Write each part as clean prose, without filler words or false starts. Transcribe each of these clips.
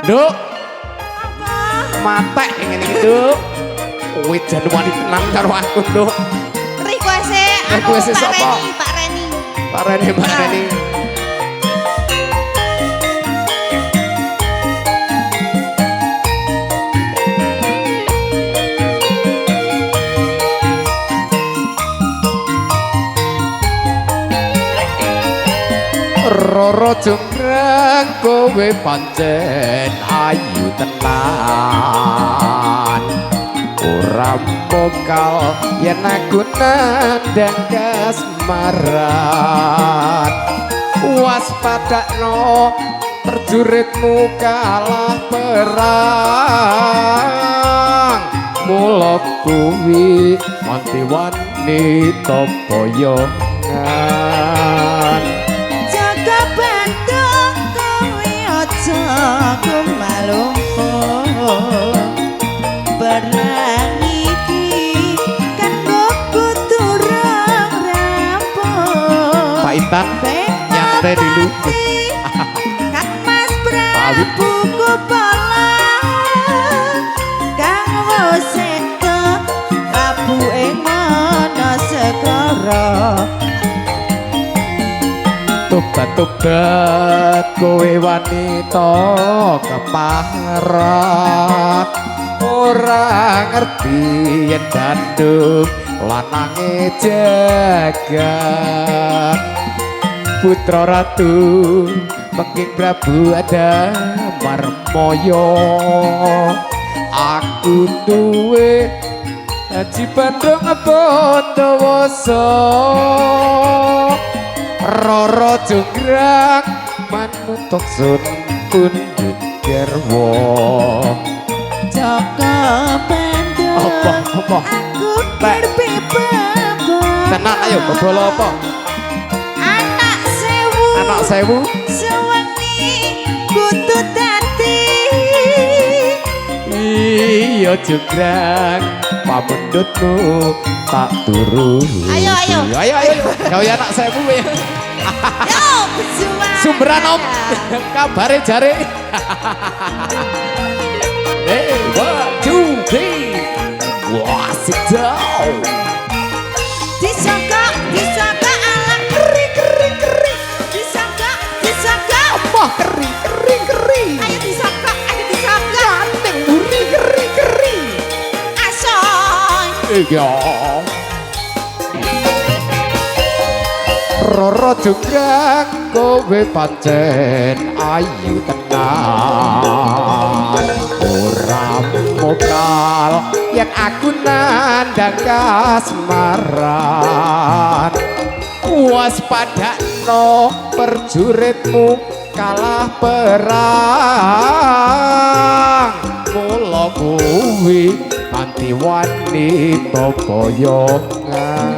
Nduk, Apa? matek ngene iki, Nduk. Kowe jan wani tenan karo aku, Nduk. Request-e Request-e Pak sapa? Reni, Pak Reni. Pak Reni, Pak Reni. Roro jonggrang kowe pancen ayu tenan ora pokal yen aku nandang kasmaran waspadakno perjuritmu kalah perang mula kuwi wanti-wanti topoyongan Jaga bantu kowe aja kumalungkuh Perang iki kanggo kuturang rampung Paitan nyantai dulu Kang Mas Prabu Kupala Kang Woseta Prabu ing ana segara Tobat-tobat kowe wanita keparat ora ngerti yen dandung lanange jagat putra ratu Pengking Prabu Adamarmaya aku duwe Haji Bandung Bondowoso Roro jonggrang manutok sun pundhut garwa Joko Bandung Apa? Aku berbebebo Tenan ayo bebolo apa? Anak sewu Anak sewu Sewengi kutu dadi iya jonggrang pamundhutmu tak turuti Ayo, ayo. ayo gawe anak sewu ya Yo berjuang sumberan om kabare jare hey 1 2 3 wah sit down Disangka alang keri Disangka apa keri Ayo disangka ganteng buri keri Asoy iya Roro jonggrang kowe pancen ayu tenan ora mokal yen aku nandang kasmaran waspadakno perjuritmu kalah perang mula kuwi anti-wani topoyongan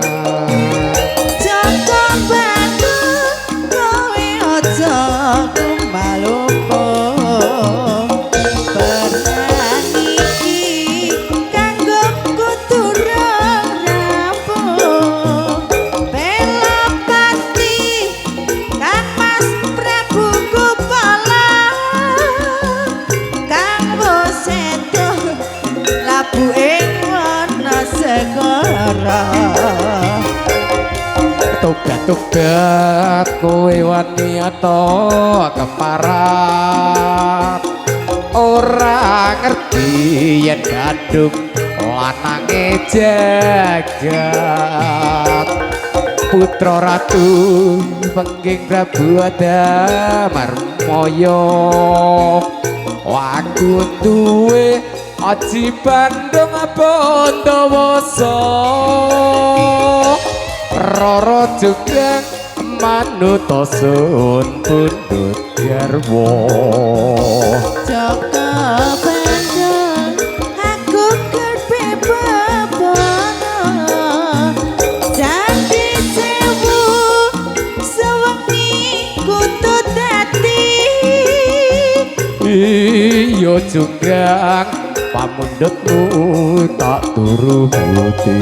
Joko Bandung kowe aja kumalungkuh Perang iki kanggo kuturang rampung Bela pati Kang Mas Prabu Kupala Kang Woseto labu ing wana segara Tobat-tobat kowe wanita keparat ora ngerti yen gandung lanange jagat putra ratu Pengking Prabu Adamarmaya aku duwe Haji Bandung Bondowoso Roro jonggrang manuta sun pundhut garwa Joko Bandung aku berbebono Janji sewu sewengi kutu dadi iya jonggrang pamundhutmu tak turuti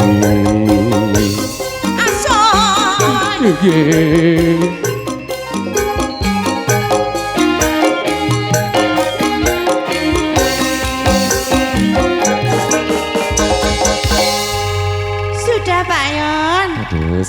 sudah Pak Yon. Aduh